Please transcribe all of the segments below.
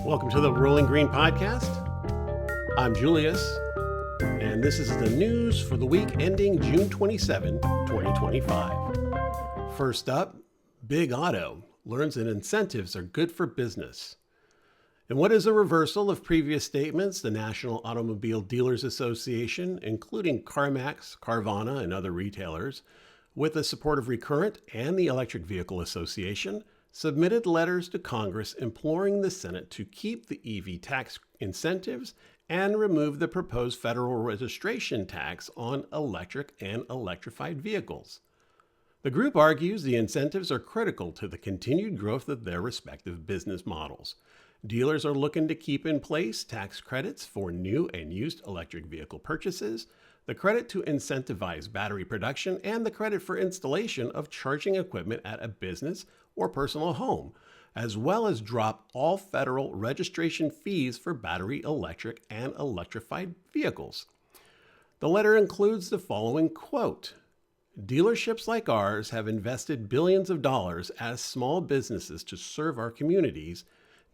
Welcome to the Rolling Green Podcast. I'm Julius, and this is the news for the week ending June 27, 2025. First up, Big Auto learns that incentives are good for business. In what is a reversal of previous statements, the National Automobile Dealers Association, including CarMax, Carvana, and other retailers, with the support of Recurrent and the Electric Vehicle Association, submitted letters to Congress imploring the Senate to keep the EV tax incentives and remove the proposed federal registration tax on electric and electrified vehicles. The group argues the incentives are critical to the continued growth of their respective business models. Dealers are looking to keep in place tax credits for new and used electric vehicle purchases, the credit to incentivize battery production, and the credit for installation of charging equipment at a business or personal home, as well as drop all federal registration fees for battery, electric, and electrified vehicles. The letter includes the following quote: "Dealerships like ours have invested billions of dollars as small businesses to serve our communities,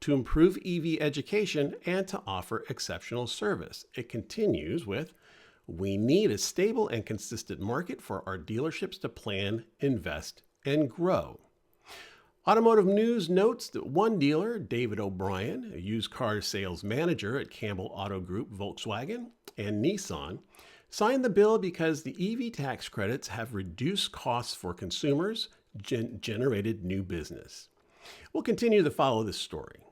to improve EV education, and to offer exceptional service." It continues with, "We need a stable and consistent market for our dealerships to plan, invest, and grow." Automotive News notes that one dealer, David O'Brien, a used car sales manager at Campbell Auto Group, Volkswagen, and Nissan, signed the bill because the EV tax credits have reduced costs for consumers, generated new business. We'll continue to follow this story.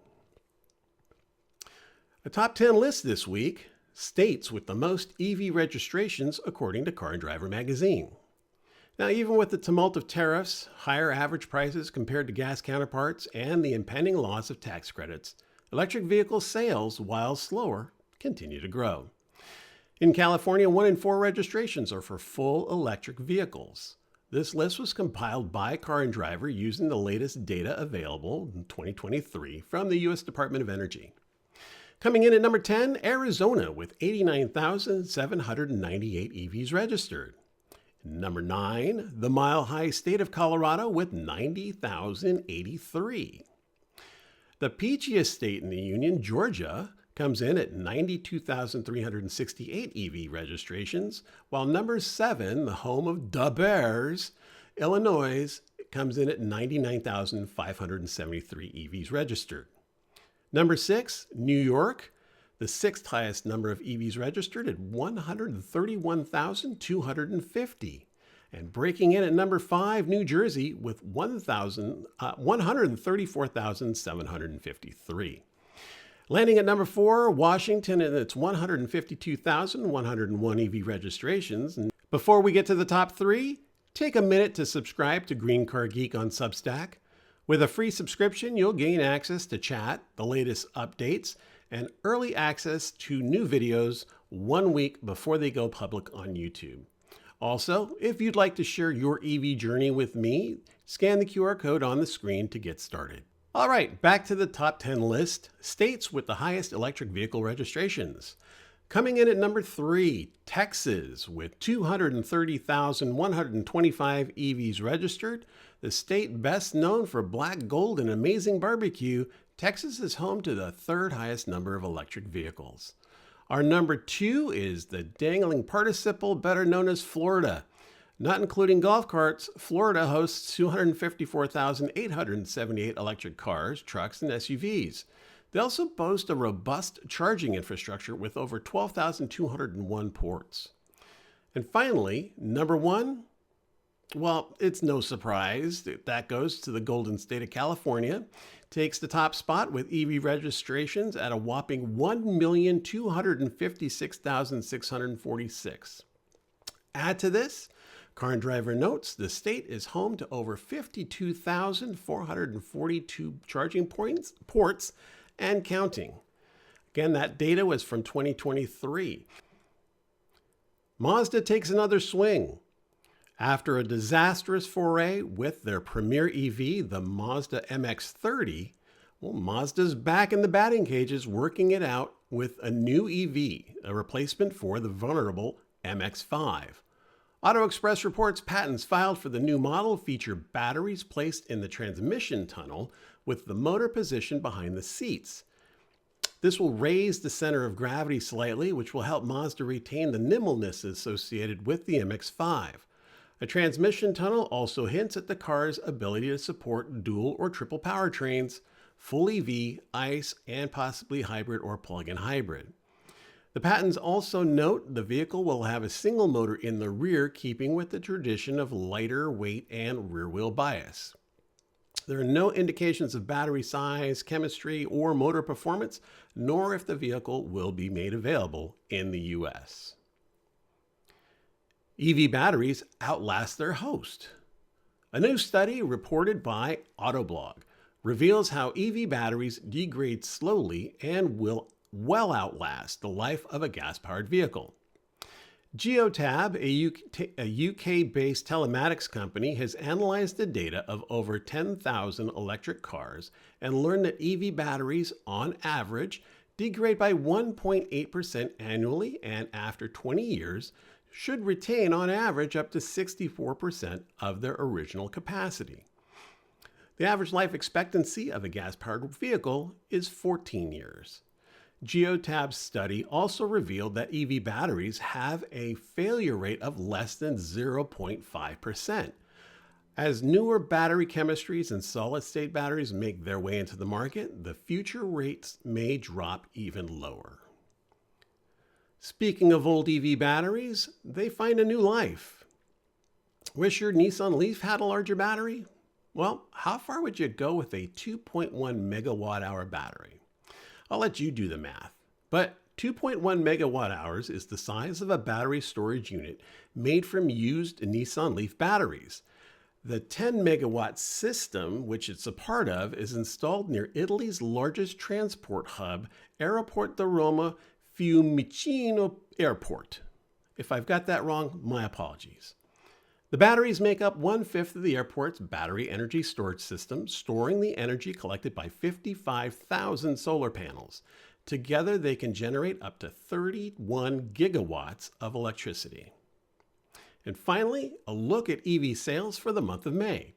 A top 10 list this week, states with the most EV registrations according to Car and Driver magazine. Now, even with the tumult of tariffs, higher average prices compared to gas counterparts, and the impending loss of tax credits, electric vehicle sales, while slower, continue to grow. In California, 1 in 4 registrations are for full electric vehicles. This list was compiled by Car and Driver using the latest data available in 2023 from the U.S. Department of Energy. Coming in at number 10, Arizona with 89,798 EVs registered. Number 9, the Mile High State of Colorado with 90,083. The peachiest state in the Union, Georgia, comes in at 92,368 EV registrations, while number 7, the home of the Bears, Illinois, comes in at 99,573 EVs registered. Number 6, New York, the 6th highest number of EVs registered at 131,250. And breaking in at number 5, New Jersey with 134,753. Landing at number 4, Washington and its 152,101 EV registrations. And before we get to the top 3, take a minute to subscribe to Green Car Geek on Substack. With a free subscription, you'll gain access to chat, the latest updates, and early access to new videos 1 week before they go public on YouTube. Also, if you'd like to share your EV journey with me, scan the QR code on the screen to get started. All right, back to the top 10 list, states with the highest electric vehicle registrations. Coming in at number 3, Texas with 230,125 EVs registered. The state best known for black gold and amazing barbecue, Texas is home to the 3rd highest number of electric vehicles. Our number 2 is the dangling participle, better known as Florida. Not including golf carts, Florida hosts 254,878 electric cars, trucks, and SUVs. They also boast a robust charging infrastructure with over 12,201 ports. And finally, number 1, well, it's no surprise that goes to the Golden State of California. Takes the top spot with EV registrations at a whopping 1,256,646. Add to this, Car and Driver notes the state is home to over 52,442 charging ports and counting. Again, that data was from 2023. Mazda takes another swing. After a disastrous foray with their premier EV, the Mazda MX-30, Mazda's back in the batting cages working it out with a new EV, a replacement for the vulnerable MX-5. Auto Express reports patents filed for the new model feature batteries placed in the transmission tunnel with the motor positioned behind the seats. This will raise the center of gravity slightly, which will help Mazda retain the nimbleness associated with the MX-5. A transmission tunnel also hints at the car's ability to support dual or triple powertrains, full EV, ICE, and possibly hybrid or plug-in hybrid. The patents also note the vehicle will have a single motor in the rear, keeping with the tradition of lighter weight and rear-wheel bias. There are no indications of battery size, chemistry, or motor performance, nor if the vehicle will be made available in the US. EV batteries outlast their host. A new study reported by Autoblog reveals how EV batteries degrade slowly and will well outlast the life of a gas-powered vehicle. Geotab, a UK-based telematics company, has analyzed the data of over 10,000 electric cars and learned that EV batteries, on average, degrade by 1.8% annually, and after 20 years, should retain on average up to 64% of their original capacity. The average life expectancy of a gas-powered vehicle is 14 years. Geotab's study also revealed that EV batteries have a failure rate of less than 0.5%. As newer battery chemistries and solid-state batteries make their way into the market, the future rates may drop even lower. Speaking of old EV batteries, they find a new life. Wish your Nissan Leaf had a larger battery? Well, how far would you go with a 2.1 megawatt hour battery? I'll let you do the math, but 2.1 megawatt hours is the size of a battery storage unit made from used Nissan Leaf batteries. The 10 megawatt system, which it's a part of, is installed near Italy's largest transport hub, Aeroporto di Roma Fiumicino Airport. If I've got that wrong, my apologies. The batteries make up 1/5 of the airport's battery energy storage system, storing the energy collected by 55,000 solar panels. Together, they can generate up to 31 gigawatts of electricity. And finally, a look at EV sales for the month of May.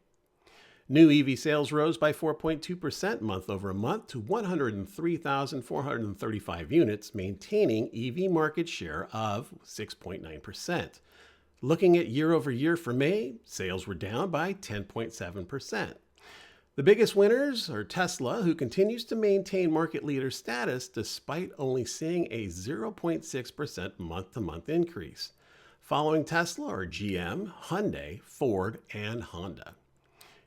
New EV sales rose by 4.2% month over month to 103,435 units, maintaining EV market share of 6.9%. Looking at year over year for May, sales were down by 10.7%. The biggest winners are Tesla, who continues to maintain market leader status despite only seeing a 0.6% month-to-month increase. Following Tesla are GM, Hyundai, Ford, and Honda.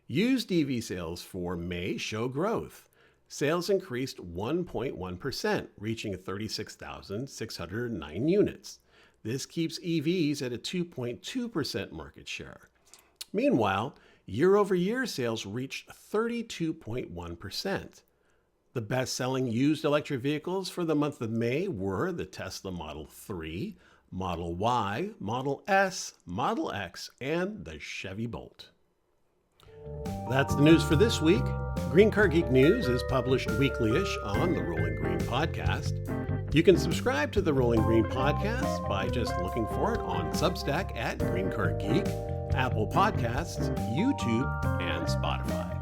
Used EV sales for May show growth. Sales increased 1.1%, reaching 36,609 units. This keeps EVs at a 2.2% market share. Meanwhile, year-over-year sales reached 32.1%. The best-selling used electric vehicles for the month of May were the Tesla Model 3, Model Y, Model S, Model X, and the Chevy Bolt. That's the news for this week. Green Car Geek News is published weekly-ish on the Rolling Green Podcast. You can subscribe to the Rolling Green Podcast by just looking for it on Substack at Green Car Geek, Apple Podcasts, YouTube, and Spotify.